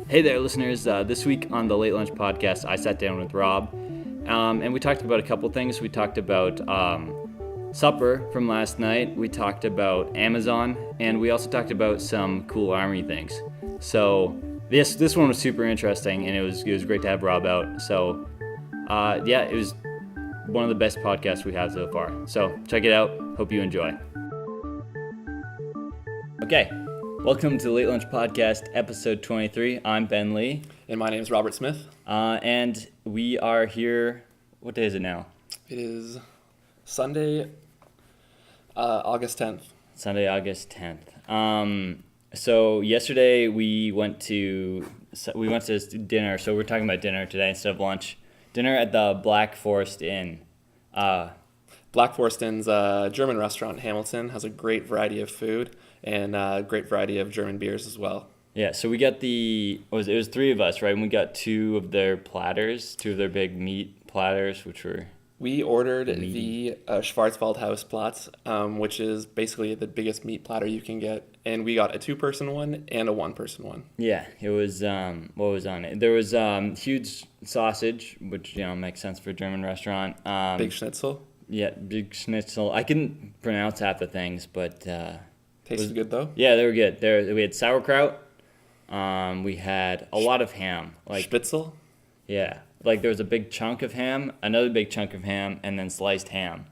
Hey there, listeners. This week on the Late Lunch Podcast, I sat down with Rob, and we talked about a couple things. We talked about supper from last night. We talked about Amazon, and we also talked about some cool Army things. So this one was super interesting, and it was great to have Rob out. So it was one of the best podcasts we have so far. So check it out. Hope you enjoy. Okay. Welcome to the Late Lunch Podcast, episode 23. I'm Ben Lee. And my name is Robert Smith. And we are here, what day is it now? It is Sunday, August 10th. Sunday, August 10th. So yesterday we went to dinner, so we're talking about dinner today instead of lunch. Dinner at the Black Forest Inn. Black Forest Inn's a German restaurant in Hamilton, has a great variety of food and a great variety of German beers as well. Yeah, so we got it was three of us, right? And we got two of their big meat platters, which were... We ordered the Schwarzwaldhausplatz, which is basically the biggest meat platter you can get. And we got a 2-person one and a 1-person one. Yeah, it was, what was on it? There was huge sausage, which, makes sense for a German restaurant. Big schnitzel. Yeah, big schnitzel. I couldn't pronounce half the things, but... Tasted good, though? Yeah, they were good. We had sauerkraut. We had a lot of ham. Spitzel? Yeah. Like, there was a big chunk of ham, another big chunk of ham, and then sliced ham.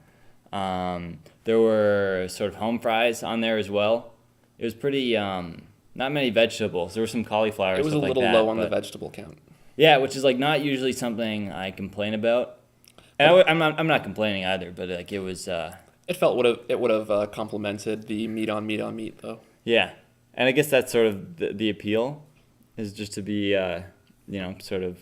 There were sort of home fries on there as well. It was pretty, not many vegetables. There was some cauliflower. It was a little low on the vegetable count. Yeah, which is, not usually something I complain about. And I'm not complaining either, but, it was... It would have complemented the meat on meat though. Yeah, and I guess that's sort of the appeal, is just to be sort of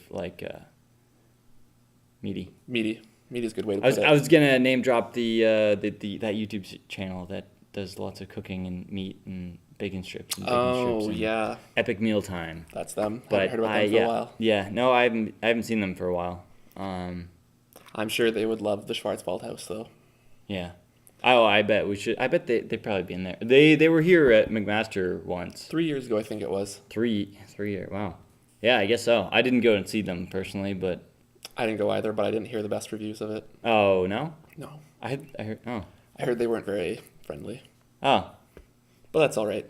meaty. Meaty is a good way to put it. I was gonna name drop the that YouTube channel that does lots of cooking and meat and bacon strips. And bacon strips and yeah. Epic Meal Time. That's them. But I haven't heard about them for a while. Yeah, no, I haven't seen them for a while. I'm sure they would love the Schwarzwaldhaus though. Yeah. Oh, I bet we should. I bet they'd probably be in there. They were here at McMaster once. 3 years ago, I think it was. 3 years. Wow. Yeah, I guess so. I didn't go and see them personally, but... I didn't go either, but I didn't hear the best reviews of it. Oh, no? No. I heard... Oh. I heard they weren't very friendly. Oh. But that's all right.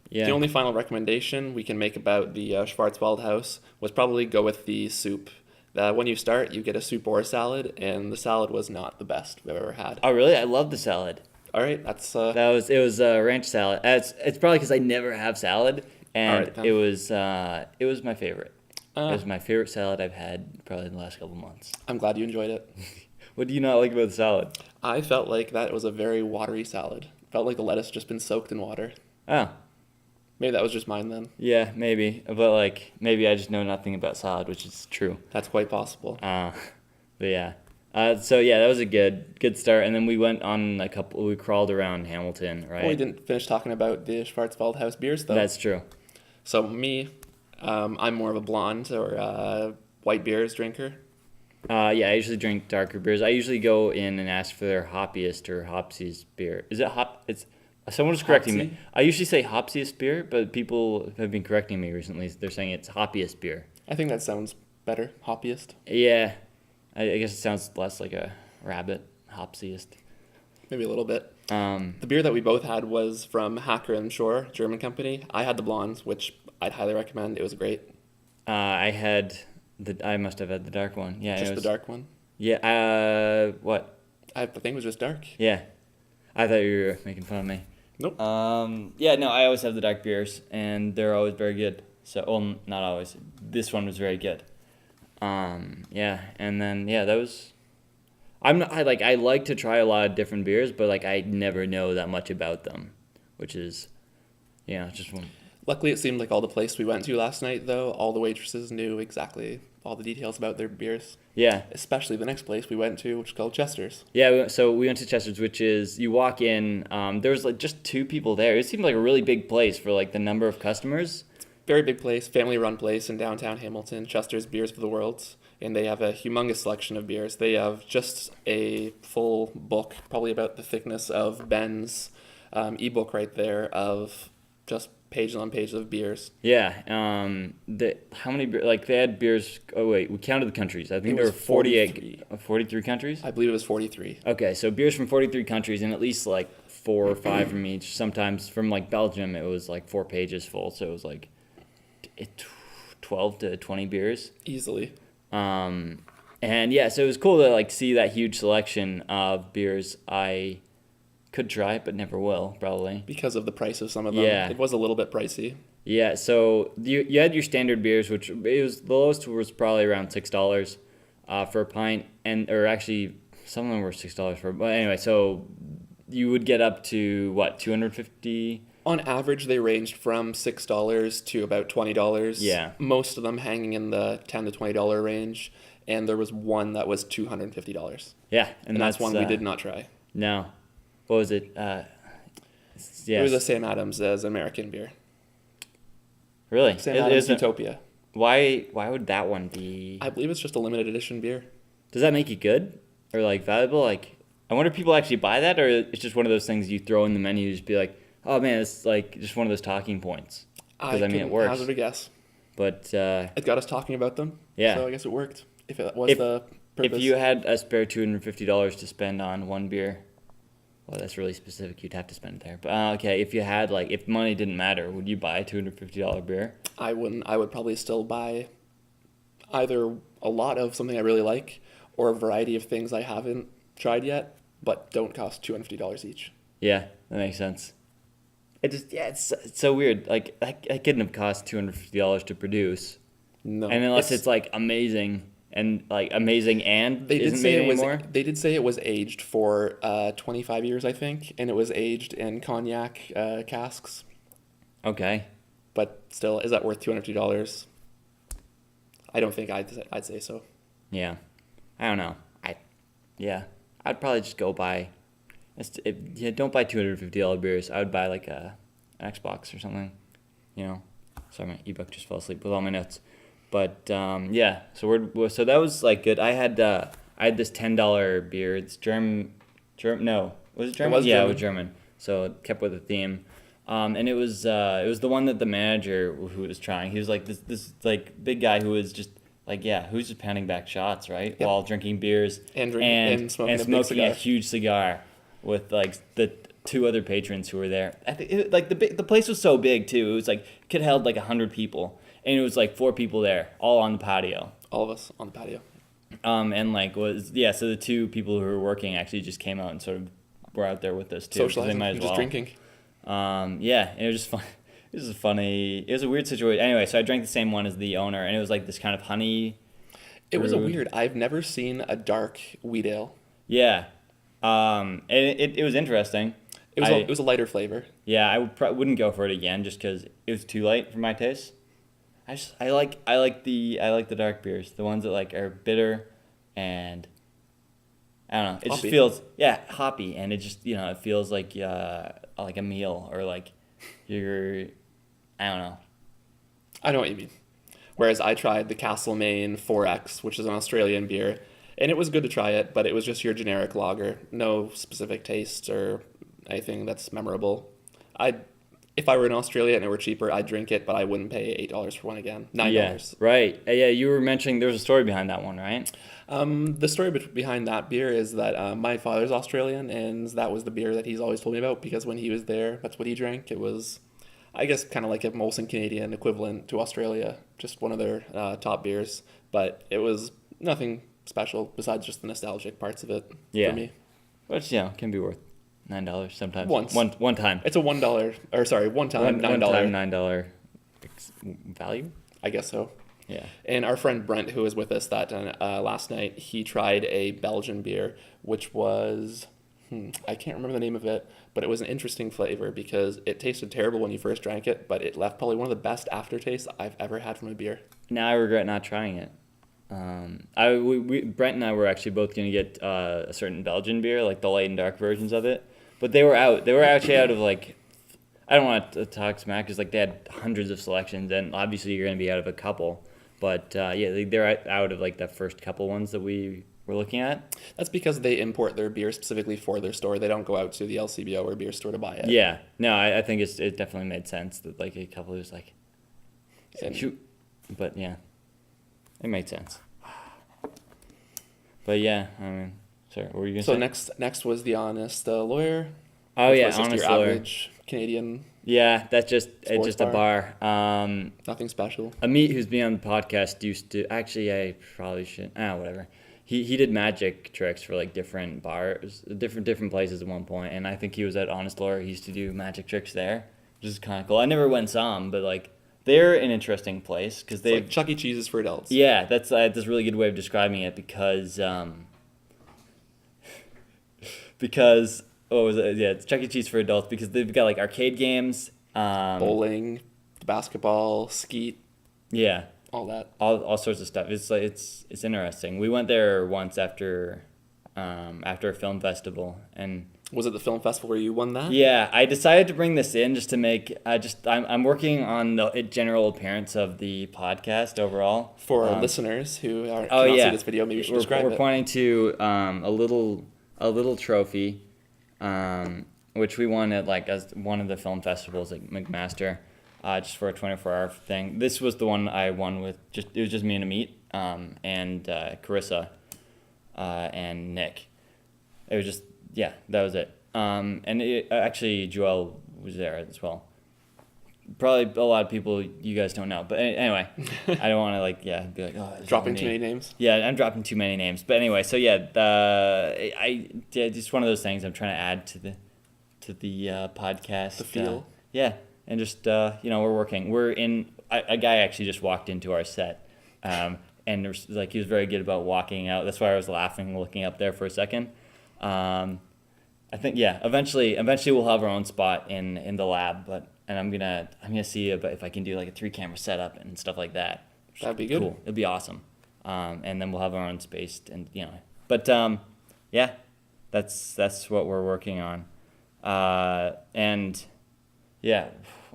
Yeah. The only final recommendation we can make about the Schwarzwaldhaus was probably go with the soup. When you start, you get a soup or a salad, and the salad was not the best we've ever had. Oh, really? I love the salad. All right, that's... It was ranch salad. It's probably because I never have salad, and it was my favorite. It was my favorite salad I've had probably in the last couple months. I'm glad you enjoyed it. What do you not like about the salad? I felt like that was a very watery salad. Felt like the lettuce just been soaked in water. Oh. Maybe that was just mine then. Yeah, maybe. But, maybe I just know nothing about salad, which is true. That's quite possible. But, yeah. That was a good start. And then we went on we crawled around Hamilton, right? Well, we didn't finish talking about the Schwarzwaldhaus beers, though. That's true. So, me, I'm more of a blonde or white beers drinker. I usually drink darker beers. I usually go in and ask for their hoppiest or hopsiest beer. Is it hop? Someone was correcting me. I usually say hopsiest beer, but people have been correcting me recently. They're saying it's hoppiest beer. I think that sounds better. Hoppiest. Yeah. I guess it sounds less like a rabbit. Hopsiest. Maybe a little bit. The beer that we both had was from Hacker and Shore, German company. I had the blondes, which I'd highly recommend. It was great. I must have had the dark one. Yeah, just the dark one? Yeah. What? I think it was just dark. Yeah. I thought you were making fun of me. Nope. I always have the dark beers, and they're always very good. So, well, not always. This one was very good. And then that was. I like to try a lot of different beers, but I never know that much about them, which is, just one. Luckily, it seemed like all the place we went to last night, though, all the waitresses knew exactly all the details about their beers. Yeah. Especially the next place we went to, which is called Chester's. Yeah, so we went to Chester's, which is, you walk in, there was just 2 people there. It seemed like a really big place for the number of customers. Very big place, family-run place in downtown Hamilton, Chester's Beers for the World, and they have a humongous selection of beers. They have just a full book, probably about the thickness of Ben's ebook right there, of just pages on pages of beers. Yeah. How many like they had beers? Oh wait, we counted the countries. I think It there was were 48, 43. 43 countries. I believe it was 43. Okay, so beers from 43 countries and at least like 4 or 5 from each. Sometimes from like Belgium, it was like 4 pages full, so it was like 12 to 20 beers. Easily. And yeah, so it was cool to like see that huge selection of beers I could try but never will probably. Because of the price of some of them. Yeah. It was a little bit pricey. Yeah, so you had your standard beers, which it was the lowest was probably around $6 for a pint, or actually some of them were $6 for. But anyway, so you would get up to what 250. On average, they ranged from $6 to about $20. Yeah. Most of them hanging in the $10 to $20 range. And there was one that was $250. Yeah, And that's one we did not try. No, what was it? Yes. It was a Sam Adams as American beer. Really? Sam Adams isn't- Utopia. Why would that one be? I believe it's just a limited edition beer. Does that make it good or like valuable? Like, I wonder if people actually buy that, or it's just one of those things you throw in the menu, just be like, oh man, it's like just one of those talking points. Because I mean, it can works. hazard a guess. But It got us talking about them. Yeah. So I guess it worked. If it was the purpose. if you had a spare $250 to spend on one beer, well, that's really specific. You'd have to spend it there. But okay, if you had like, if money didn't matter, would you buy a $250 beer? I wouldn't. I would probably still buy either a lot of something I really like or a variety of things I haven't tried yet, but don't cost $250 each. Yeah, that makes sense. It's so weird. Like that couldn't have cost $250 to produce, No. and unless it's like amazing and they did isn't say made it was anymore. they did say it was aged for 25 years, I think, and it was aged in cognac casks. Okay. But still, is that worth $250? I don't think I'd say so. Yeah, I don't know. I'd probably just go buy. Don't buy $250 beers. I would buy like an Xbox or something. You know, sorry, my ebook just fell asleep with all my notes. But yeah, so that was like good. I had this $10 beer. It's German. No, was it German? It was Yeah, German. it was German. So it kept with the theme. And it was the one that the manager who was trying. He was like this like big guy who was just like, yeah, who's just pounding back shots, right? Yep. While drinking beers And smoking a big cigar. huge cigar with like the 2 other patrons who were there. I think the place was so big too. It was like could held like 100 people, and it was like 4 people there, all on the patio. All of us on the patio. And like so the 2 people who were working actually just came out and sort of were out there with us too. 'Cause Socializing, they might as just well. drinking. Yeah, and it was just fun. It was funny. It was a weird situation. Anyway, so I drank the same one as the owner, and it was like this kind of honey. It was a brewed- weird. I've never seen a dark wheat ale. Yeah. And it was interesting. It was a lighter flavor. Yeah, I wouldn't go for it again just because it was too light for my taste. I like the dark beers, the ones that like are bitter, and I don't know. It just Hoppy. feels hoppy, and it just it feels like a meal or like you're I don't know. I know what you mean. Whereas I tried the Castlemaine 4X, which is an Australian beer, and it was good to try it, but it was just your generic lager, no specific taste or anything that's memorable. If I were in Australia and it were cheaper, I'd drink it, but I wouldn't pay $8 for one again. $9. Yeah, right. Yeah, you were mentioning there was a story behind that one, right? The story behind that beer is that my father's Australian, and that was the beer that he's always told me about because when he was there, that's what he drank. It was, I guess, kind of like a Molson Canadian equivalent to Australia, just one of their top beers. But it was nothing special besides just the nostalgic parts of it Yeah. for me. Which can be worth $9 sometimes. Once. One time. It's a $1, or sorry, one time $9. One time $9 value. I guess so. Yeah. And our friend Brent, who was with us that last night, he tried a Belgian beer, which was, I can't remember the name of it, but it was an interesting flavor because it tasted terrible when you first drank it, but it left probably one of the best aftertastes I've ever had from a beer. Now I regret not trying it. Brent and I were actually both going to get a certain Belgian beer, like the light and dark versions of it, but they were out. They were actually out of like, I don't want to talk smack because like they had hundreds of selections, and obviously you're going to be out of a couple. But they're out of like the first couple ones that we we're looking at. That's because they import their beer specifically for their store. They don't go out to the LCBO or beer store to buy it. Yeah, no, I think it definitely made sense that like a couple was like, And- shoot, but yeah, it made sense. But yeah, I mean, sorry, what were you gonna So say? next was The Honest Lawyer. Oh which yeah, was just Honest your Lawyer. average Canadian, Yeah, that's just it's Sports just a bar. nothing special. Amit, who's been on the podcast, used to actually. I probably shouldn't. Whatever. He did magic tricks for like different bars, different places at one point, and I think he was at Honest Lawyer. He used to do magic tricks there, which is kind of cool. I never went and saw him, but like they're an interesting place because It's they. like Chuck E. Cheese's for adults. Yeah, that's a really good way of describing it because what was it? Yeah, it's Chuck E. Cheese for adults because they've got like arcade games. Bowling, basketball, skeet, Yeah, all that. all sorts of stuff. It's like it's interesting. We went there once after a film festival, and Was it the film festival where you won that? yeah, I decided to bring this in just to make. I'm working on the general appearance of the podcast overall. For our listeners who Oh cannot yeah, see this video, maybe you should describe we're it. pointing to a little trophy, which we won at like as one of the film festivals like McMaster, just for a 24-hour thing. This was the one I won with it was just me and Amit, and Carissa, and Nick. It was just that was it. And actually Joel was there as well. Probably a lot of people you guys don't know, but anyway, I don't want to be like, oh, it's Dropping only too me. many names. Yeah, I'm dropping too many names. But anyway, so just one of those things I'm trying to add to the podcast. The feel. Yeah, and just we're working. We're in. A guy actually just walked into our set, and there was, he was very good about walking out. That's why I was laughing, looking up there for a second. I think eventually we'll have our own spot in the lab, and I'm gonna see if I can do like a 3-camera setup and stuff like that. That'd be good. Cool. It'd be awesome. And then we'll have our own space but that's what we're working on. And yeah,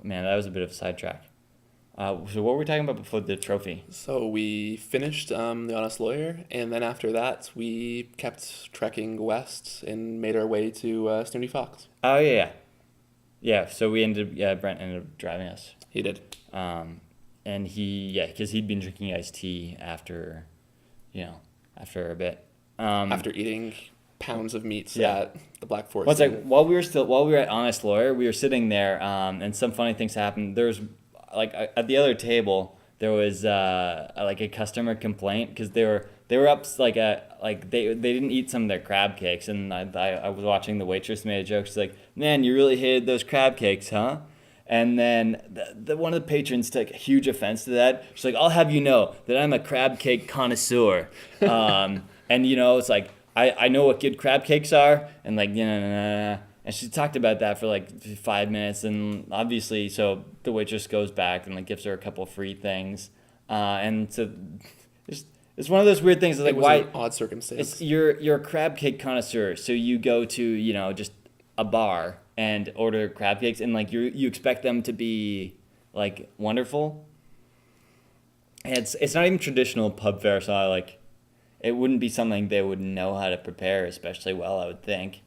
man, that was a bit of a sidetrack. So what were we talking about before the trophy? So we finished The Honest Lawyer, and then after that we kept trekking west and made our way to Snooty Fox. Oh yeah. So Brent ended up driving us. He did. And because he'd been drinking iced tea after a bit. After eating pounds of meats Yeah. at the Black Forest. Well, it's like while we were at Honest Lawyer, we were sitting there, and some funny things happened. There was at the other table, there was a customer complaint because they were up they didn't eat some of their crab cakes, and I was watching the waitress made a joke. She's like, "Man, you really hated those crab cakes, huh?" And then one of the patrons took huge offense to that. She's like, "I'll have you know that I'm a crab cake connoisseur," and it's like I know what good crab cakes are, and and she talked about that for 5 minutes, and obviously, so the waitress goes back and gives her a couple free things, and so it's one of those weird things. It's it was why an odd circumstance. you're a crab cake connoisseur, so you go to just a bar and order crab cakes, and you expect them to be wonderful. And it's not even traditional pub fare, so it wouldn't be something they would know how to prepare especially well, I would think.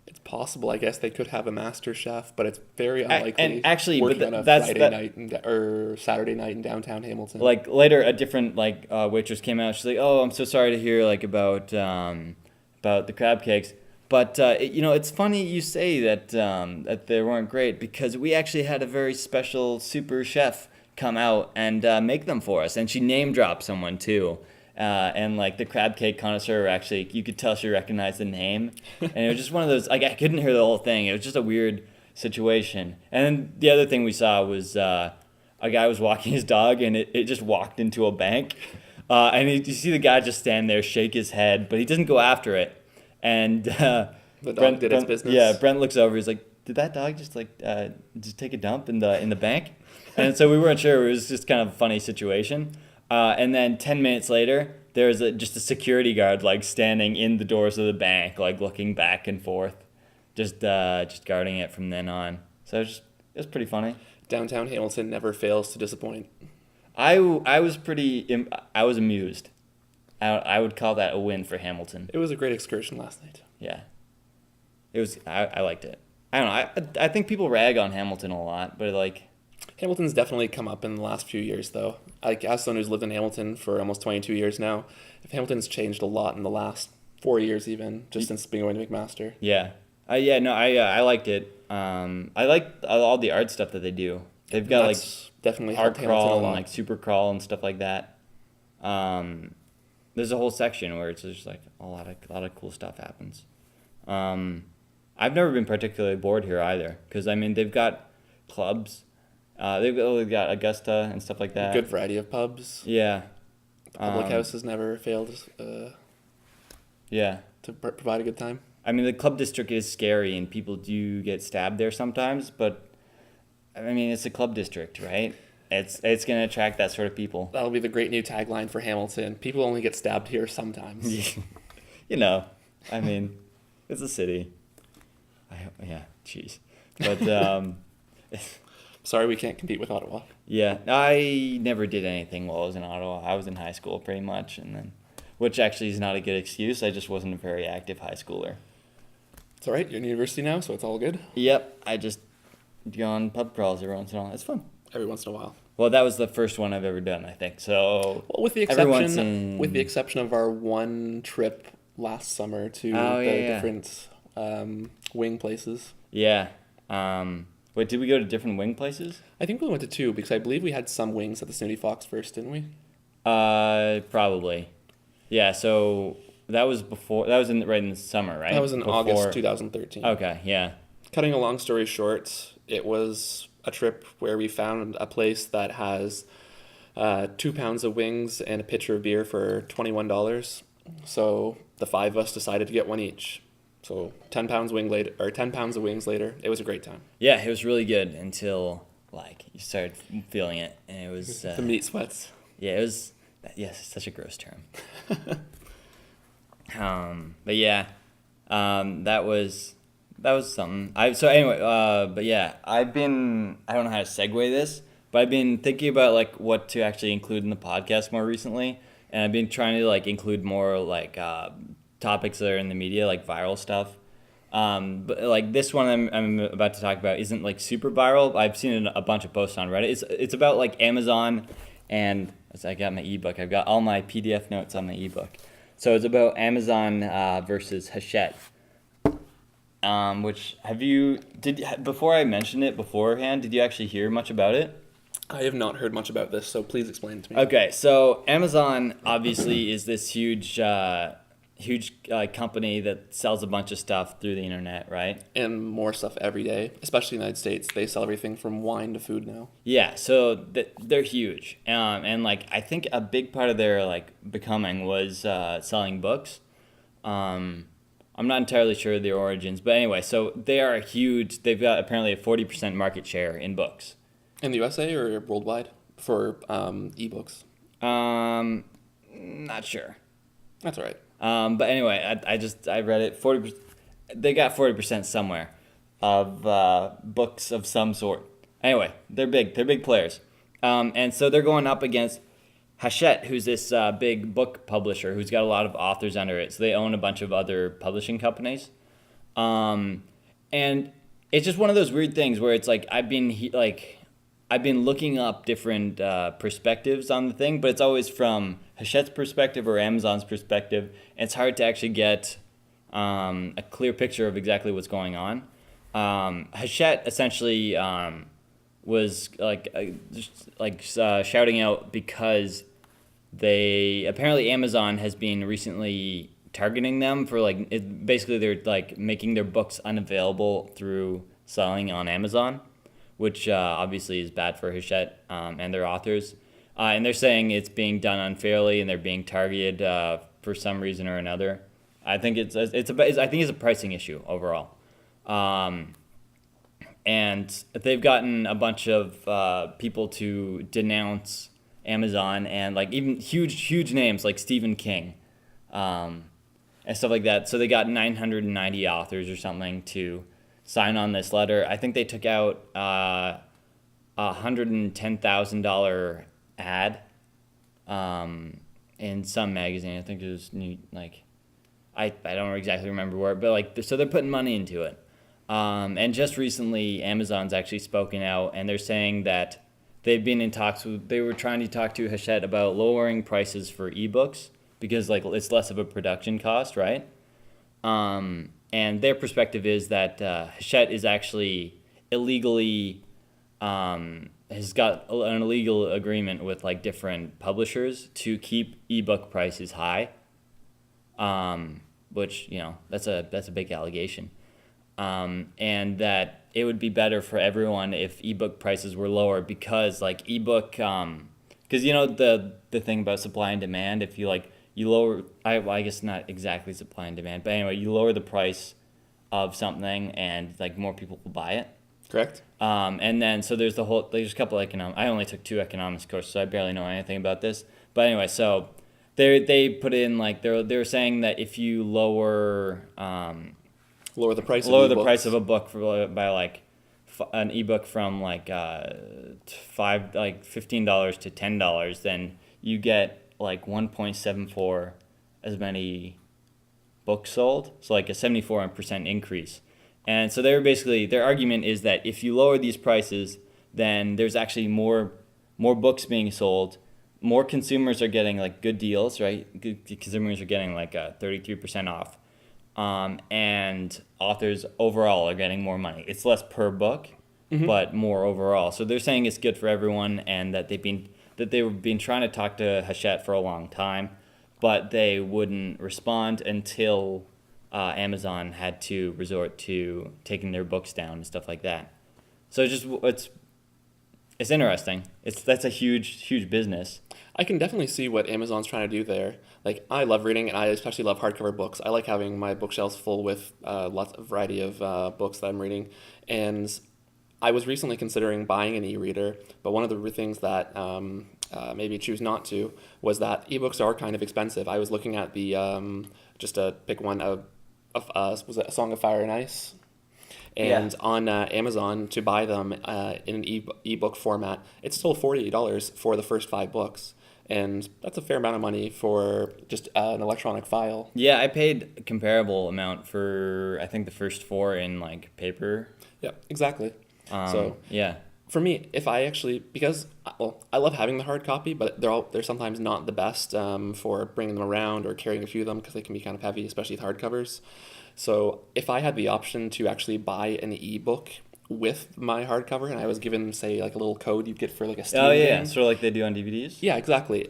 It's possible. I guess they could have a master chef, but it's very unlikely. And actually, working but on a that's Friday night or Saturday night in downtown Hamilton. Later, a different waitress came out. She's like, "Oh, I'm so sorry to hear about the crab cakes." But it's funny you say that they weren't great because we actually had a very special super chef come out and make them for us, and she name dropped someone too. And the crab cake connoisseur, actually, you could tell she recognized the name, and it was just one of those. I couldn't hear the whole thing. It was just a weird situation. And then the other thing we saw was a guy was walking his dog, and it just walked into a bank, and you see the guy just stand there, shake his head, but he doesn't go after it. And the dog did its business. Yeah, Brent looks over. He's like, "Did that dog just just take a dump in the bank?" And so we weren't sure. It was just kind of a funny situation. And then 10 minutes later, there's just a security guard standing in the doors of the bank, looking back and forth, just guarding it from then on. So it was pretty funny. Downtown Hamilton never fails to disappoint. I was amused. I would call that a win for Hamilton. It was a great excursion last night. Yeah. It was. I liked it. I don't know. I think people rag on Hamilton a lot, but like, Hamilton's definitely come up in the last few years, though. Like, as someone who's lived in Hamilton for almost 22 years now, if Hamilton's changed a lot in the last 4 years, even just since being going to McMaster. yeah. I liked it. I liked all the art stuff that they do. They've got That's definitely art helped Hamilton a crawl and lot. like super crawl and stuff like that. There's a whole section where it's just like a lot of cool stuff happens. I've never been particularly bored here either, because I mean they've got clubs, they've got Augusta and stuff like that. Good variety of pubs. Yeah. The public house has never failed Yeah. to provide a good time. I mean the club district is scary and people do get stabbed there sometimes, but I mean it's a club district, right? It's gonna attract that sort of people. That'll be the great new tagline for Hamilton. People only get stabbed here sometimes. You know, I mean, it's a city. Yeah, jeez. But Sorry, we can't compete with Ottawa. yeah, I never did anything while I was in Ottawa. I was in high school pretty much, and then, which actually is not a good excuse. I just wasn't a very active high schooler. It's all right. You're in university now, so it's all good. Yep, I just go on pub crawls every once in a while. It's fun. Every once in a while. Well, that was the first one I've ever done, I think. So Well, with the exception of our one trip last summer to different wing places. Yeah. Wait, did we go to different wing places? I think we went to two because I believe we had some wings at the Snooty Fox first, didn't we? Probably. Yeah. So that was before. That was right in the summer, right? That was in Before- August 2013. Okay. Yeah. Cutting a long story short, it was a trip where we found a place that has 2 pounds of wings and a pitcher of beer for $21. So the five of us decided to get one each. So 10 pounds of wings later, it was a great time. Yeah, it was really good until like you started feeling it, and it was. The meat sweats. Yeah, it was. Yes, such a gross term. But yeah, that was something. But yeah, I don't know how to segue this, but I've been thinking about like what to actually include in the podcast more recently, and I've been trying to like include more like topics that are in the media, like viral stuff. But like this one I'm about to talk about isn't like super viral. I've seen a bunch of posts on Reddit. It's about like Amazon, and as I got my ebook, I've got all my PDF notes on my ebook. So it's about Amazon versus Hachette. Before I mentioned it beforehand, did you actually hear much about it? I have not heard much about this, so please explain it to me. Okay, so Amazon obviously is this huge company that sells a bunch of stuff through the internet, right? And more stuff every day, especially in the United States. They sell everything from wine to food now. Yeah, so they're huge, and like I think a big part of their like becoming was selling books. I'm not entirely sure of their origins, but anyway, so they are huge. They've got apparently a 40% market share in books. In the USA or worldwide for ebooks? Not sure. That's all right. But anyway, I read it. 40%. They got 40% somewhere of books of some sort. Anyway, they're big. They're big players, and so they're going up against Hachette, who's this big book publisher who's got a lot of authors under it. So they own a bunch of other publishing companies, and it's just one of those weird things where it's like I've been looking up different perspectives on the thing, but it's always from Hachette's perspective or Amazon's perspective. And it's hard to actually get a clear picture of exactly what's going on. Hachette essentially was shouting out because apparently Amazon has been recently targeting them for basically they're like making their books unavailable through selling on Amazon, which obviously is bad for Hachette and their authors. And they're saying it's being done unfairly and they're being targeted for some reason or another. I think it's a pricing issue overall. And they've gotten a bunch of people to denounce Amazon and like even huge names like Stephen King and stuff like that. So they got 990 authors or something to sign on this letter. I think they took out a $110,000 ad in some magazine. I think it was new, like I don't exactly remember where, but like so they're putting money into it. And just recently, Amazon's actually spoken out, and they're saying that they've been in talks with. They were trying to talk to Hachette about lowering prices for ebooks because like it's less of a production cost, right? And their perspective is that Hachette is actually illegally has got an illegal agreement with like different publishers to keep ebook prices high, which that's a big allegation, and that it would be better for everyone if ebook prices were lower because like ebook because the thing about supply and demand, if you lower, I guess not exactly supply and demand, but anyway, you lower the price of something and like more people will buy it. Correct. And then so there's a couple of I only took 2 economics courses, so I barely know anything about this. But anyway, so they put in like they're saying that if you lower Lower the price of a book by like an ebook from like $15 to $10, then you get like 1.74 as many books sold, so like a 74% increase. And so their argument is that if you lower these prices, then there's actually more books being sold, more consumers are getting like good deals, right? Good consumers are getting like 33% off, and authors overall are getting more money. It's less per book, but more overall. So they're saying it's good for everyone, and that they've been trying to talk to Hachette for a long time, but they wouldn't respond until Amazon had to resort to taking their books down and stuff like that. So it's interesting. That's a huge business. I can definitely see what Amazon's trying to do there. Like, I love reading, and I especially love hardcover books. I like having my bookshelves full with lots of variety of books that I'm reading. And I was recently considering buying an e-reader, but one of the things that maybe choose not to was that ebooks are kind of expensive. I was looking at the just to pick one was it A Song of Fire and Ice? And on Amazon, to buy them in an ebook format, it's still $48 for the first 5 books. And that's a fair amount of money for just an electronic file. Yeah, I paid a comparable amount for, I think, the first 4 in like paper. Yeah, exactly. So yeah. For me, if I actually, because, well, I love having the hard copy, but they're sometimes not the best for bringing them around or carrying a few of them because they can be kind of heavy, especially with hardcovers. So if I had the option to actually buy an ebook with my hardcover, and I was given, say, like a little code you'd get for like a Steam game. Sort of like they do on DVDs. Yeah, exactly.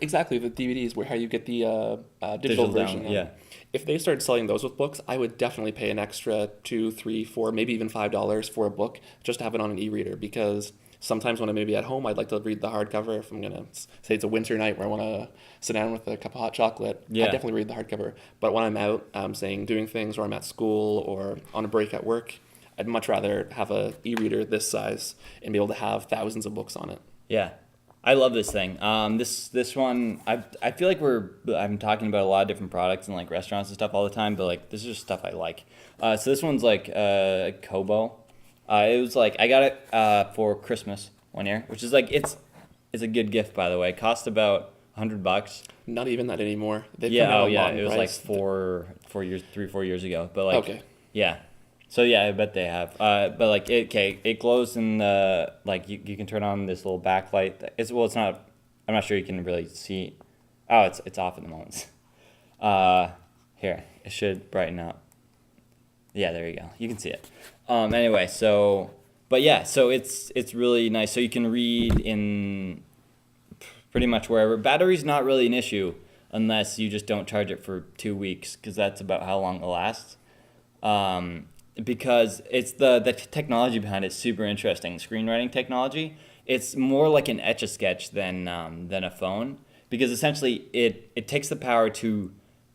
Exactly, the DVDs, where how you get the digital version. Yeah. If they started selling those with books, I would definitely pay an extra $2, $3, $4, maybe even $5 for a book just to have it on an e-reader, because sometimes when I'm maybe at home, I'd like to read the hardcover. If I'm going to say it's a winter night where I want to sit down with a cup of hot chocolate, I definitely read the hardcover. But when I'm out, saying doing things, or I'm at school or on a break at work, I'd much rather have a e-reader this size and be able to have thousands of books on it. Yeah. I love this thing. This one, I feel like I'm talking about a lot of different products and like restaurants and stuff all the time, but like this is just stuff I like. So this one's like Kobo. It was like I got it for Christmas one year, which is like it's a good gift, by the way. It cost about $100. Not even that anymore. It was like 4 years ago. But like okay. Yeah. So yeah, I bet they have. But like it glows in the like you can turn on this little backlight. It's not. I'm not sure you can really see. Oh, it's off at the moment. Here, it should brighten up. Yeah, there you go. You can see it. Anyway, so it's really nice. So you can read in pretty much wherever. Battery's not really an issue unless you just don't charge it for 2 weeks, because that's about how long it lasts. Because it's the technology behind it is super interesting. Screenwriting technology. It's more like an Etch-a-Sketch than a phone, because essentially it takes the power to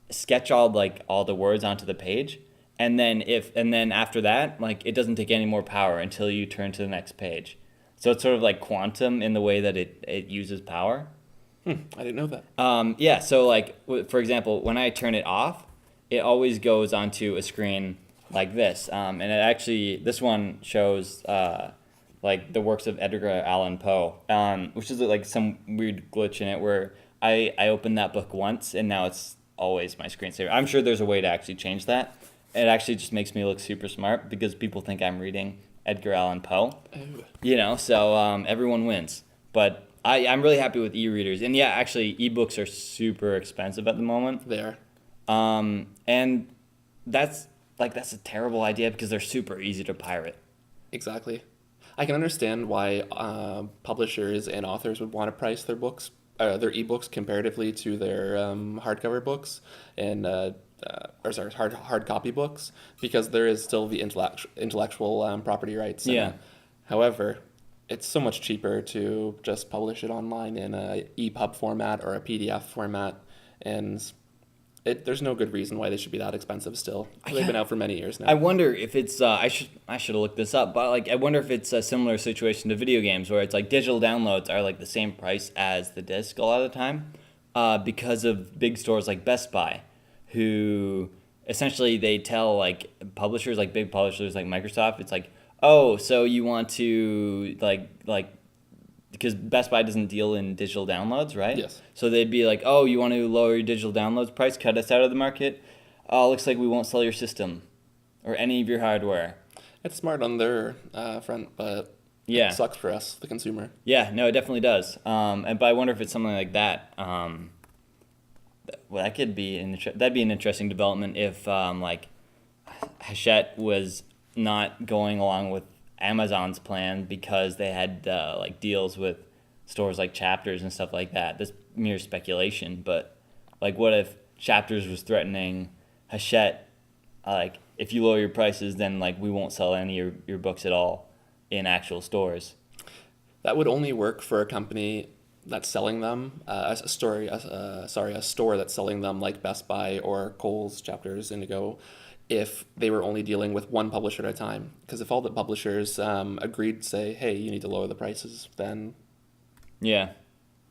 sketch all the words onto the page, and then after that, like, it doesn't take any more power until you turn to the next page. So it's sort of like quantum in the way that it uses power. I didn't know that. Yeah. So like, for example, when I turn it off, it always goes onto a screen like this, and this one shows like the works of Edgar Allan Poe, which is like some weird glitch in it where I opened that book once, and now it's always my screensaver. I'm sure there's a way to actually change that. It actually just makes me look super smart because people think I'm reading Edgar Allan Poe. Ooh. So everyone wins. But I'm really happy with e-readers. And yeah, actually, ebooks are super expensive at the moment. They are. And that's a terrible idea because they're super easy to pirate. Exactly. I can understand why publishers and authors would want to price their books, their ebooks comparatively to their hardcover books and hard copy books, because there is still the intellectual property rights. Yeah. However, it's so much cheaper to just publish it online in a EPUB format or a PDF format, and there's no good reason why they should be that expensive still. They've been out for many years now. I wonder if it's I should have looked this up, but like I wonder if it's a similar situation to video games where it's like digital downloads are like the same price as the disc a lot of the time, because of big stores like Best Buy, who essentially they tell like publishers, like big publishers like Microsoft, it's like, oh, so you want to like because Best Buy doesn't deal in digital downloads, right? Yes. So they'd be like, oh, you want to lower your digital downloads price, cut us out of the market? Oh, looks like we won't sell your system or any of your hardware. It's smart on their front, but Yeah. it sucks for us, the consumer. Yeah, no, it definitely does. But I wonder if it's something like that. Well, that could be that'd be an interesting development if like Hachette was not going along with Amazon's plan because they had like deals with stores like Chapters and stuff like that. That's mere speculation, but like what if Chapters was threatening Hachette, like if you lower your prices, then like we won't sell any of your books at all in actual stores. That would only work for a company that's selling them, a store that's selling them like Best Buy or Kohl's, Chapters, Indigo, if they were only dealing with one publisher at a time. Because if all the publishers agreed to say, hey, you need to lower the prices, then Yeah.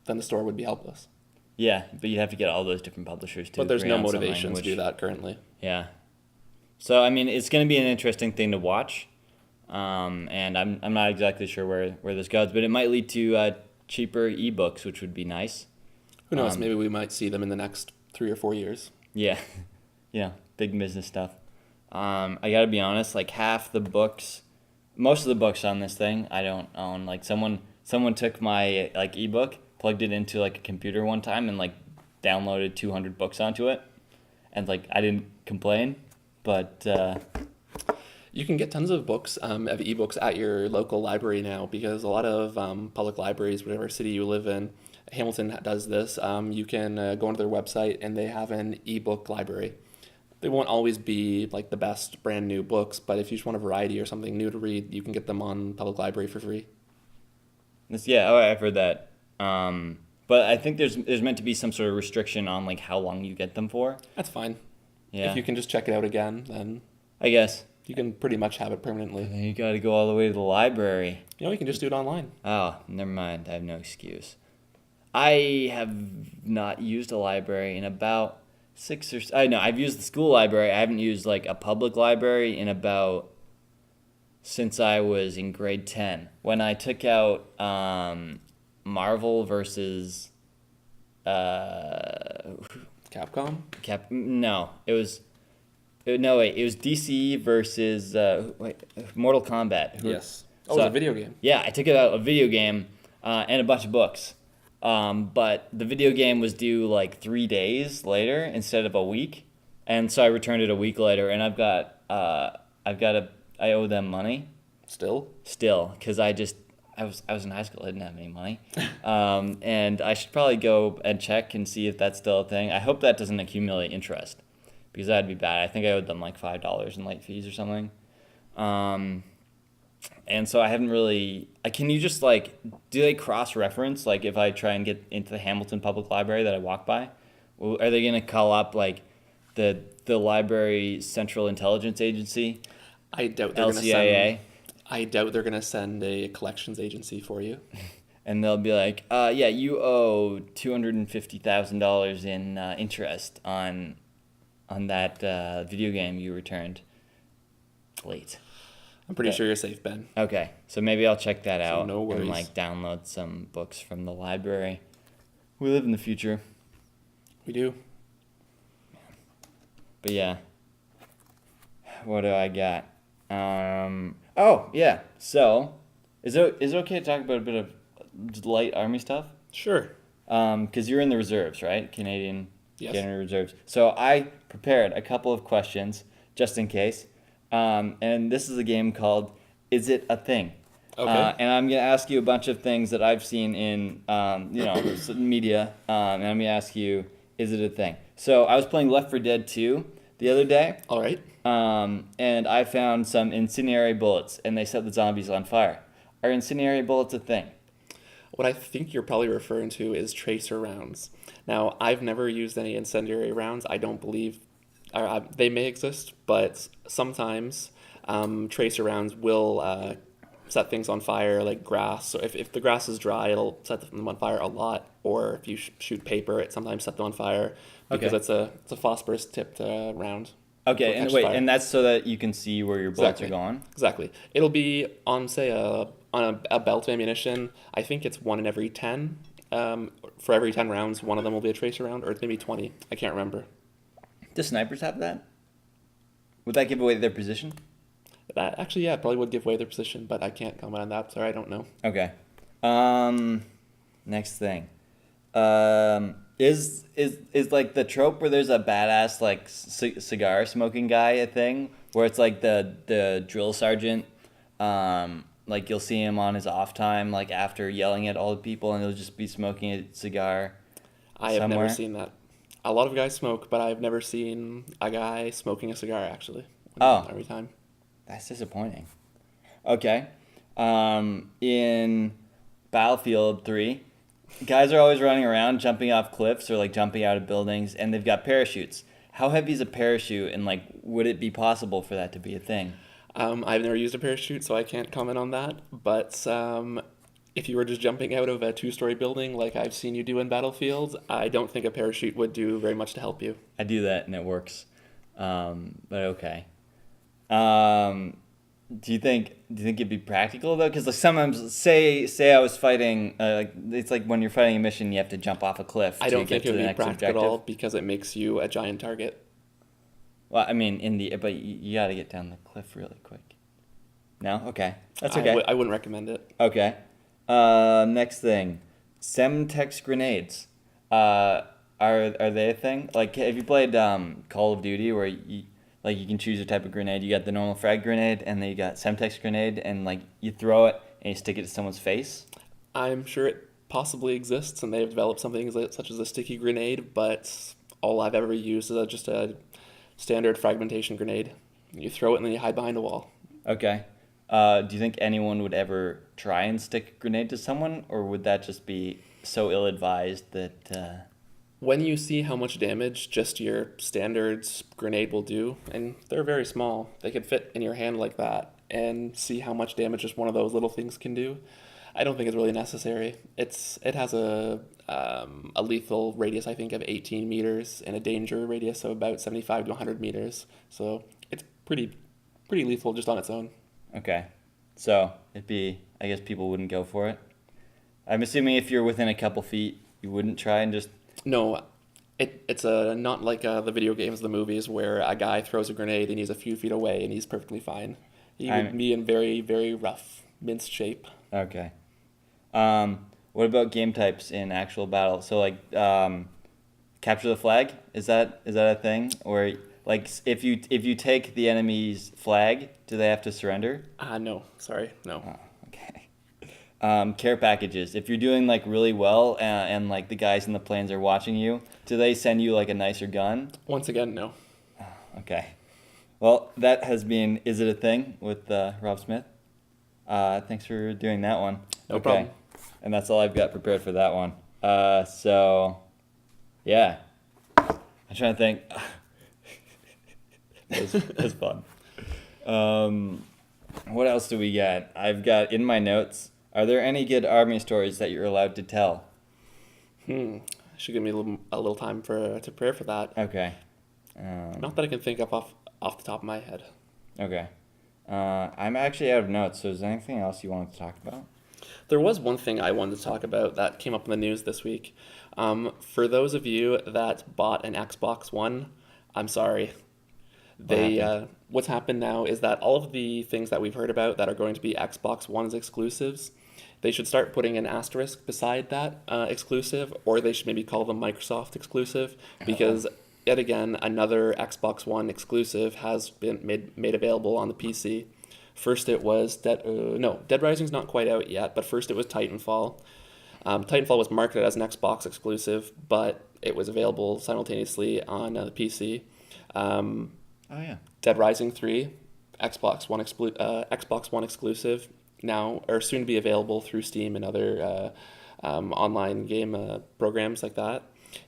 the store would be helpless. Yeah, but you'd have to get all those different publishers to But there's agree no on something, motivation to do that currently. Yeah. So I mean, it's going to be an interesting thing to watch, and I'm not exactly sure where this goes, but it might lead to cheaper ebooks, which would be nice. Who knows? Maybe we might see them in the next 3 or 4 years. Yeah, yeah, big business stuff. I got to be honest, like most of the books on this thing I don't own. Like someone took my like ebook, plugged it into like a computer one time, and like downloaded 200 books onto it, and like I didn't complain, but You can get tons of books, of ebooks at your local library now, because a lot of public libraries, whatever city you live in, Hamilton does this. You can go onto their website and they have an ebook library. They won't always be like the best brand new books, but if you just want a variety or something new to read, you can get them on public library for free. yeah, I've heard that. But I think there's meant to be some sort of restriction on like how long you get them for. That's fine. Yeah, If you can just check it out again, then I guess. you can pretty much have it permanently. Then you got to go all the way to the library. You can just do it online. Oh, never mind. I have no excuse. I have not used a library in about I've used the school library. I haven't used like a public library in about since I was in grade 10 when I took out Marvel versus Capcom? no, it was DC versus Mortal Kombat. Yes. So- It's a video game. Yeah, I took it out a video game and a bunch of books. But the video game was due like 3 days later instead of a week, and so I returned it a week later. And I owe them money Still? because I was in high school. I didn't have any money, and I should probably go and check and see if that's still a thing. I hope that doesn't accumulate interest, because that'd be bad. I think I owed them like $5 in late fees or something. And so I haven't really. Can you just like do they cross reference like if I try and get into the Hamilton Public Library that I walk by? Are they gonna call up like the Library Central Intelligence Agency, I doubt they're LCIA, gonna send a collections agency for you. and they'll be like, yeah, you owe $250,000 in interest on that video game you returned late. I'm pretty Okay. sure you're safe, Ben. Okay, so maybe I'll check that out no worries. and like download some books from the library. We live in the future. We do. But yeah. What do I got? Oh, yeah. So, is it okay to talk about a bit of light Army stuff? Sure. Because you're in the reserves, right? Yes. Canadian reserves. So I prepared a couple of questions just in case. And this is a game called Is It a Thing? Okay. And I'm going to ask you a bunch of things that I've seen in, media. And I'm going to ask you, is it a thing? So I was playing Left 4 Dead 2 the other day. All right. And I found some incendiary bullets, and they set the zombies on fire. Are incendiary bullets a thing? What I think you're probably referring to is tracer rounds. Now, I've never used any incendiary rounds. I don't believe they may exist, but sometimes tracer rounds will set things on fire, like grass. So if the grass is dry, it'll set them on fire a lot. Or if you shoot paper, it sometimes sets them on fire because Okay. it's a phosphorus tipped round. Okay, So it and catches wait, fire. and that's so that you can see where your bullets Exactly. are going? Exactly. It'll be on, say, a belt of ammunition. I think it's 1 in every 10. For every 10 rounds, one of them will be a tracer round, or maybe 20. I can't remember. Do snipers have that? Would that give away their position? That actually, yeah, probably would give away their position, but I can't comment on that. Sorry, I don't know. Okay. Next thing. Is like the trope where there's a badass like cigar smoking guy a thing where it's like the drill sergeant, like you'll see him on his off time like after yelling at all the people and he'll just be smoking a cigar. I have Somewhere. never seen that. A lot of guys smoke, but I've never seen a guy smoking a cigar actually. Oh. Every time. That's disappointing. Okay. In Battlefield 3, guys are always running around, jumping off cliffs or like jumping out of buildings, and they've got parachutes. How heavy is a parachute, and like, would it be possible for that to be a thing? I've never used a parachute, so I can't comment on that. But if you were just jumping out of a 2-story building like I've seen you do in Battlefield, I don't think a parachute would do very much to help you. I do that, and it works. But okay. Do you think it'd be practical though? Because like sometimes, say I was fighting, it's like when you're fighting a mission, you have to jump off a cliff I to don't get think to it the would be next practical at objective. all because it makes you a giant target. Well, I mean, but you got to get down the cliff really quick. No, okay, that's okay. I wouldn't recommend it. Okay. Next thing, Semtex grenades. Are they a thing? Like, have you played Call of Duty where you can choose your type of grenade? You got the normal frag grenade, and then you got Semtex grenade, and like you throw it and you stick it to someone's face. I'm sure it possibly exists, and they've developed something such as a sticky grenade, but all I've ever used is just a standard fragmentation grenade. You throw it and then you hide behind a wall. Okay. Do you think anyone would ever try and stick a grenade to someone, or would that just be so ill-advised that? When you see how much damage just your standard grenade will do, and they're very small, they could fit in your hand like that, and see how much damage just one of those little things can do, I don't think it's really necessary. It has a lethal radius, I think, of 18 meters and a danger radius of about 75 to 100 meters. So it's pretty lethal just on its own. Okay. So I guess people wouldn't go for it. I'm assuming if you're within a couple feet, you wouldn't try and just. No, it's not like the video games, the movies, where a guy throws a grenade and he's a few feet away and he's perfectly fine. He would be in very, very rough, minced shape. Okay. What about game types in actual battle? So like, capture the flag. Is that a thing? Or like if you take the enemy's flag, do they have to surrender? No, sorry, no. Oh, okay. Care packages. If you're doing like really well and like the guys in the planes are watching you, do they send you like a nicer gun? Once again, no. Okay. Well, that has been Is It a Thing with Rob Smith. Thanks for doing that one. No problem. And that's all I've got prepared for that one. So, yeah. I'm trying to think. That was fun. What else do we got? I've got in my notes, are there any good Army stories that you're allowed to tell? Should give me a little time to prepare for that. Okay. Not that I can think of off the top of my head. Okay. I'm actually out of notes, so is there anything else you wanted to talk about? There was one thing I wanted to talk about that came up in the news this week. For those of you that bought an Xbox One, I'm sorry. What's happened now is that all of the things that we've heard about that are going to be Xbox One's exclusives, they should start putting an asterisk beside that exclusive, or they should maybe call them Microsoft exclusive, because yet again another Xbox One exclusive has been made available on the PC. First it was Dead Rising's not quite out yet, but first it was Titanfall. Titanfall was marketed as an Xbox exclusive, but it was available simultaneously on the PC. Oh yeah. Dead Rising 3, Xbox One exclusive, now or soon to be available through Steam and other online game programs like that.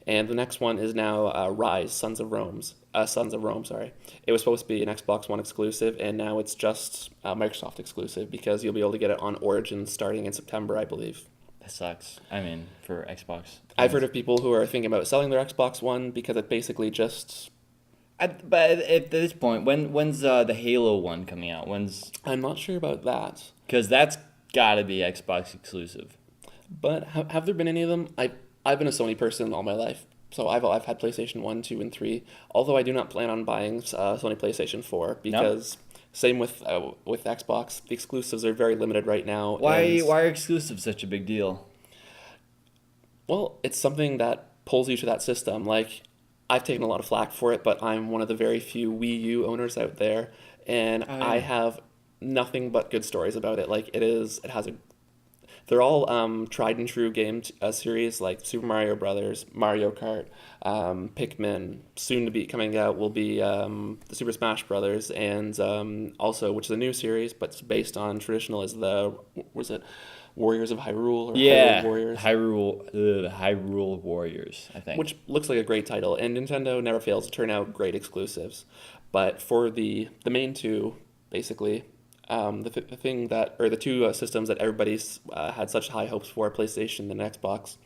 And the next one is now Rise, Sons of Rome. Sorry, it was supposed to be an Xbox One exclusive, and now it's just Microsoft exclusive because you'll be able to get it on Origin starting in September, I believe. That sucks. I mean, for Xbox. I've heard of people who are thinking about selling their Xbox One because it basically just. But at this point, when's the Halo one coming out? I'm not sure about that. Because that's got to be Xbox exclusive. But have there been any of them? I've been a Sony person all my life, so I've had PlayStation 1, 2, and 3. Although I do not plan on buying Sony PlayStation 4 because same with Xbox, the exclusives are very limited right now. Why are exclusives such a big deal? Well, it's something that pulls you to that system. Like, I've taken a lot of flack for it, but I'm one of the very few Wii U owners out there, and I have nothing but good stories about it. Like, they're all tried and true game series like Super Mario Brothers, Mario Kart, Pikmin. Soon to be coming out will be the Super Smash Brothers, and also, which is a new series, but it's based on traditional, is Warriors of Hyrule or Hyrule Warriors? Hyrule Warriors, I think. Which looks like a great title, and Nintendo never fails to turn out great exclusives. But for the main two, basically, the two systems that everybody's had such high hopes for, PlayStation and Xbox,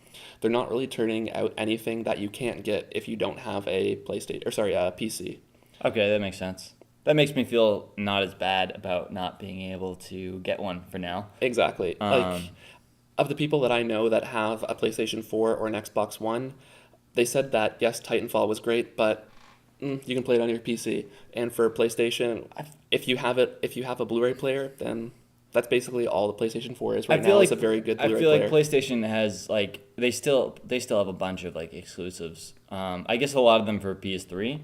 they're not really turning out anything that you can't get if you don't have a PC. Okay, that makes sense. That makes me feel not as bad about not being able to get one for now. Exactly. Of the people that I know that have a PlayStation 4 or an Xbox One, they said that, yes, Titanfall was great, but you can play it on your PC. And for PlayStation, if you have a Blu-ray player, then that's basically all the PlayStation 4 is right now. It's a very good Blu-ray player. I feel like PlayStation has they still have a bunch of exclusives. I guess a lot of them for PS3.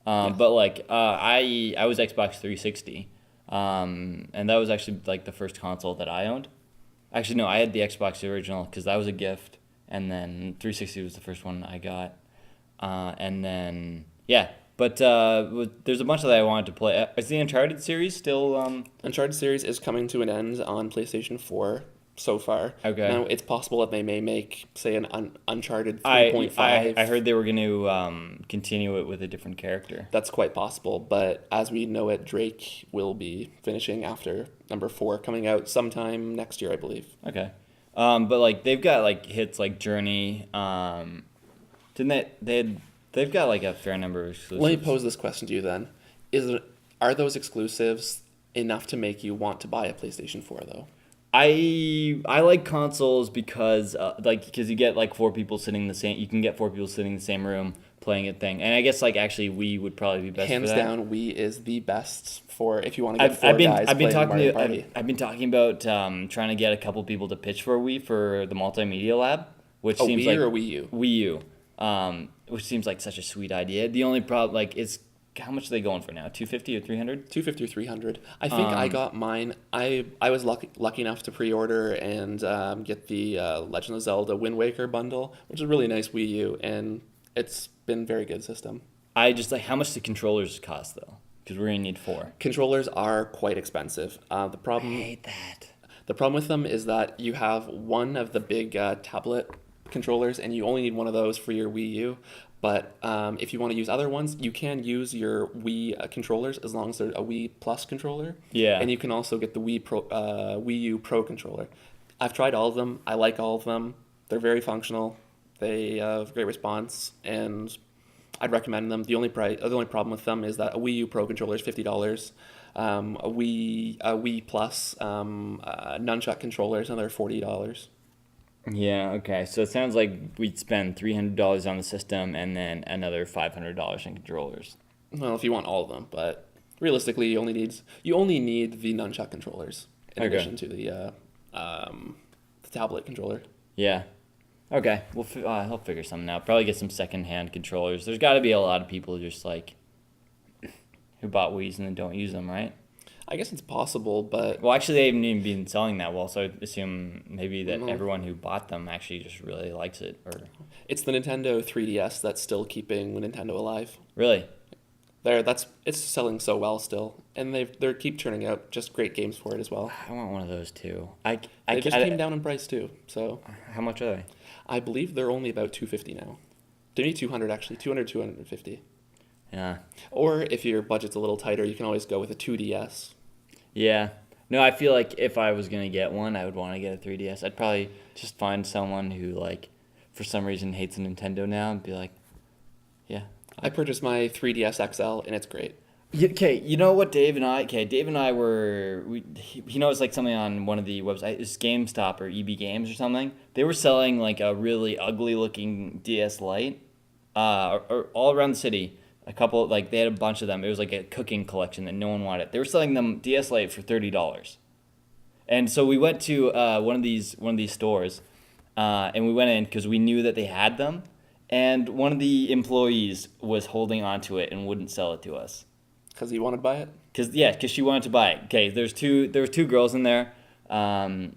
But I was Xbox 360, and that was actually the first console that I owned. Actually, no, I had the Xbox original because that was a gift, and then 360 was the first one I got, and then yeah. But there's a bunch that I wanted to play. Is the Uncharted series still? Uncharted series is coming to an end on PlayStation 4. So far. Okay. Now, it's possible that they may make, say, an Uncharted 3.5. I heard they were going to continue it with a different character. That's quite possible, but as we know it, Drake will be finishing after number 4, coming out sometime next year, I believe. Okay. But they've got hits like Journey. Didn't they've got a fair number of exclusives. Let me pose this question to you then: are those exclusives enough to make you want to buy a PlayStation 4 though? I like consoles because you get 4 people sitting in the same. You can get 4 people sitting in the same room playing a thing, and I guess actually Wii would probably be best. Hands for that. down, Wii is the best for if you want to get four guys playing Mario Party. I've been talking about trying to get a couple people to pitch for a Wii for the multimedia lab, which seems Wii like or Wii U. Wii U, which seems like such a sweet idea. The only problem is. How much are they going for now? $250 or $300? $250 or $300. I think I got mine. I was lucky enough to pre-order and get the Legend of Zelda Wind Waker bundle, which is a really nice Wii U, and it's been a very good system. I just how much do controllers cost though? Because we're gonna need 4. Controllers are quite expensive. I hate that. The problem with them is that you have one of the big tablet controllers, and you only need one of those for your Wii U. But if you want to use other ones, you can use your Wii controllers as long as they're a Wii Plus controller. Yeah. And you can also get the Wii U Pro controller. I've tried all of them. I like all of them. They're very functional. They have great response, and I'd recommend them. The only problem with them is that a Wii U Pro controller is $50. A Wii Plus nunchuck controllers, another $40. Yeah, okay. So it sounds like we'd spend $300 on the system and then another $500 in controllers. Well, if you want all of them, but realistically, you only need the nunchuck controllers in Okay. addition to the tablet controller. Yeah. Okay. I'll figure something out. Probably get some secondhand controllers. There's got to be a lot of people just like who bought Wii's and then don't use them, right? I guess it's possible, but Well, actually, they haven't even been selling that well, so I assume maybe that Mhm. everyone who bought them actually just really likes it. Or it's the Nintendo 3DS that's still keeping Nintendo alive. really, It's selling so well still, and they keep churning out just great games for it as well. I want one of those too. They just came down in price too, so How much are they? I believe they're only about $250 now. They need 200 actually, 200, 250. Yeah. Or if your budget's a little tighter, you can always go with a 2DS. Yeah. No, I feel like if I was gonna get one, I would want to get a 3DS. I'd probably just find someone who like, for some reason, hates a Nintendo now and be like, yeah. I purchased my 3DS XL and it's great. Okay, you know what, Dave and I were, he knows like something on one of the websites, it's GameStop or EB Games or something. They were selling like a really ugly looking DS Lite, or all around the city. A couple, like they had a bunch of them. It was like a cooking collection that no one wanted. They were selling them DS Lite for $30. And so we went to one of these stores, and we went in because we knew that they had them, and one of the employees was holding on to it and wouldn't sell it to us. Because you wanted to buy it? Cause she wanted to buy it. Okay, there was two girls in there, and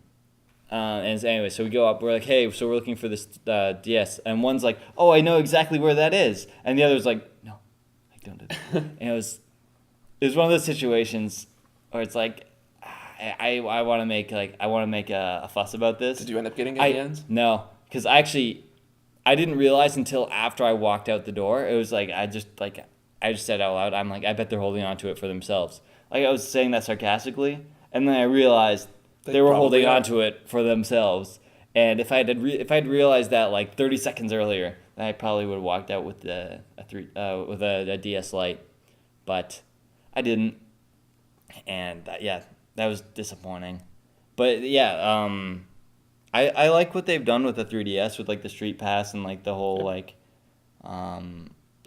anyway, so we go up. We're like, hey, so we're looking for this DS, and one's like, oh, I know exactly where that is, and the other's like, no, I don't do that. And it was one of those situations where it's like, I want to make a fuss about this. Did you end up getting it in the end? No, because I didn't realize until after I walked out the door. It was like I just said out loud, I'm like, I bet they're holding on to it for themselves. Like I was saying that sarcastically, and then I realized they were holding on to it for themselves. And if I had realized that like 30 seconds earlier, then I probably would have walked out with a DS Lite, but I didn't, and that was disappointing. But yeah, I like what they've done with the 3DS with like the Street Pass and like the whole like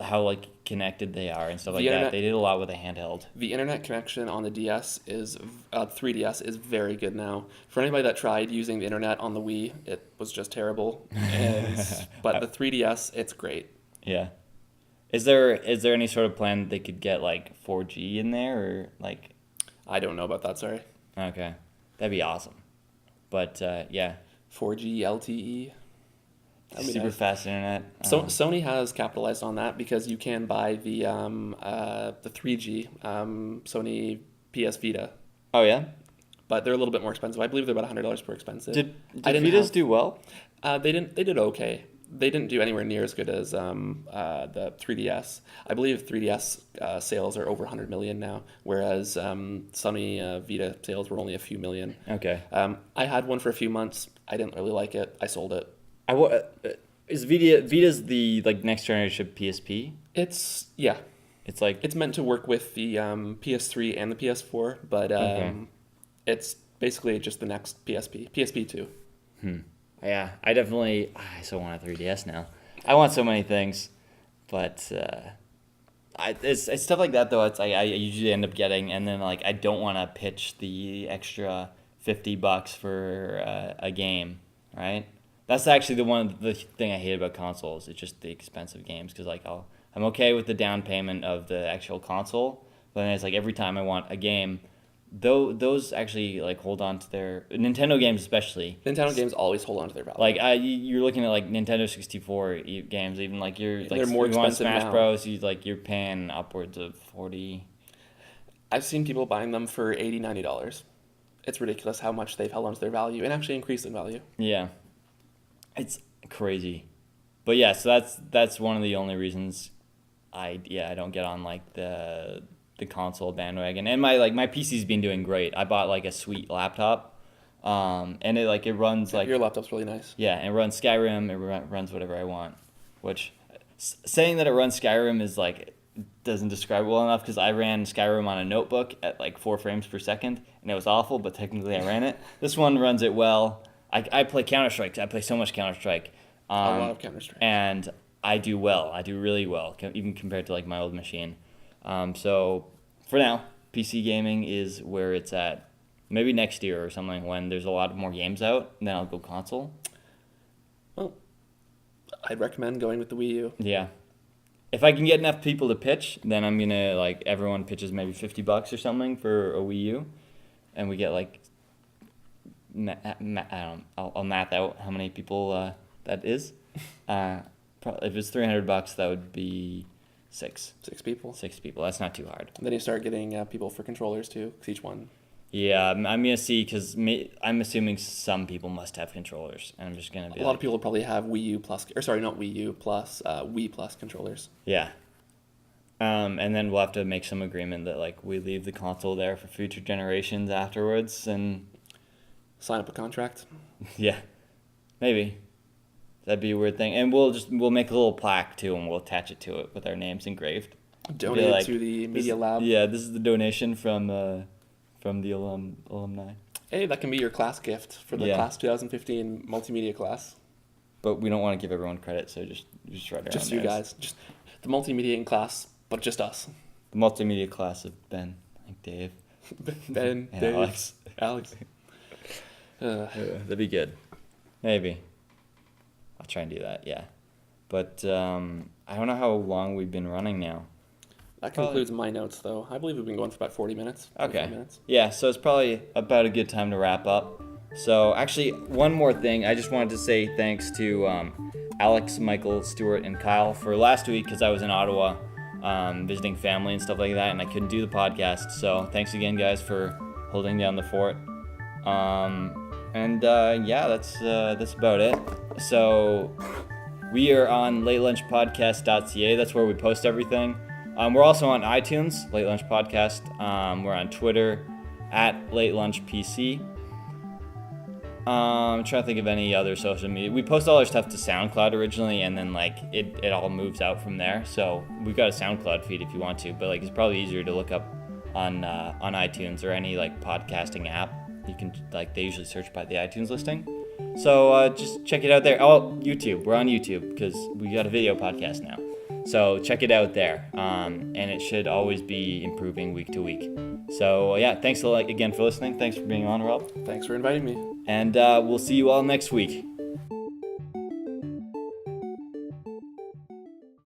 how like connected they are and stuff like that. They did a lot with a handheld. The internet connection on the 3DS is very good now. For anybody that tried using the internet on the Wii, it was just terrible. But the 3DS, it's great. Yeah. Is there any sort of plan that they could get like 4G in there or like? I don't know about that, sorry. Okay, that'd be awesome. But yeah. 4G LTE. Super fast internet. So Sony has capitalized on that because you can buy the 3G Sony PS Vita, Oh yeah. but they're a little bit more expensive. I believe they're about $100 per expensive. Did I didn't Vitas have- do well? They did okay. They didn't do anywhere near as good as the 3DS. I believe 3DS sales are over 100 million now, whereas Sony Vita sales were only a few million. Okay. I had one for a few months. I didn't really like it. I sold it. Is Vita's the like next generation PSP? It's It's like It's meant to work with the PS3 and the PS4, but it's basically just the next PSP 2. yeah. I still want a 3DS now. I want so many things, but it's stuff like that though. It's like I usually end up getting, and then like I don't want to pitch the extra $50 for a game, right? That's actually the thing I hate about consoles. It's just the expensive games because like I'm okay with the down payment of the actual console, but then it's like every time I want a game, though those actually like hold on to their Nintendo games especially. Nintendo games always hold on to their value. Like you're looking at like Nintendo 64 games, even like you're like They're more you want expensive Smash now. Bros. You're paying upwards of 40. I've seen people buying them for $80, $90. It's ridiculous how much they've held on to their value and actually increased in value. Yeah, it's crazy, but yeah, so that's one of the only reasons I don't get on like the console bandwagon. And my PC's been doing great. I bought like a sweet laptop, and it runs like Your laptop's really nice. yeah, and it runs Skyrim. It runs whatever I want. Which saying that it runs Skyrim is like doesn't describe it well enough because I ran Skyrim on a notebook at like 4 frames per second, and it was awful, but technically I ran it. This one runs it well. I play Counter-Strike. I play so much Counter-Strike. I love Counter-Strike. And I do well. I do really well, even compared to like my old machine. So for now, PC gaming is where it's at. Maybe next year or something when there's a lot more games out, then I'll go console. Well, I'd recommend going with the Wii U. Yeah. If I can get enough people to pitch, then I'm gonna like everyone pitches maybe $50 or something for a Wii U, and we get like I'll math out how many people that is. If it's $300, that would be six. 6 people. 6 people. That's not too hard. And then you start getting people for controllers too, 'cause each one. Yeah, I'm gonna see because I'm assuming some people must have controllers, and I'm just gonna be. A lot of people probably have Wii U plus, or sorry, not Wii U plus, Wii plus controllers. Yeah. And then we'll have to make some agreement that like we leave the console there for future generations afterwards, and Sign up a contract. yeah, maybe that'd be a weird thing. And we'll make a little plaque too, and we'll attach it to it with our names engraved. Donate like, to the Media Lab. Yeah, this is the donation from the alumni. Hey, that can be your class gift for the Yeah. class 2015 multimedia class. But we don't want to give everyone credit, so just write our Just own you names. guys. Just the multimedia in class, but just us. The multimedia class of Ben, I think Dave, Ben, and Dave, Alex. Alex. That'd be good. Maybe. I'll try and do that, yeah. But I don't know how long we've been running now. That concludes my notes, though. I believe we've been going for about 40 minutes. 45 Okay. minutes. Yeah, so it's probably about a good time to wrap up. So actually, one more thing. I just wanted to say thanks to Alex, Michael, Stuart, and Kyle for last week because I was in Ottawa visiting family and stuff like that, and I couldn't do the podcast. So thanks again, guys, for holding down the fort. Yeah, that's about it. So we are on latelunchpodcast.ca. That's where we post everything. We're also on iTunes, Late Lunch Podcast. We're on Twitter @LateLunchPC. I'm trying to think of any other social media. We post all our stuff to SoundCloud originally, and then like it all moves out from there. So we've got a SoundCloud feed if you want to, but like it's probably easier to look up on iTunes or any like podcasting app. You can like they usually search by the iTunes listing. So just check it out there. Oh, YouTube. We're on YouTube because we got a video podcast now. So check it out there. And it should always be improving week to week. So yeah, thanks a lot again for listening. Thanks for being on, Rob. Thanks for inviting me. And we'll see you all next week.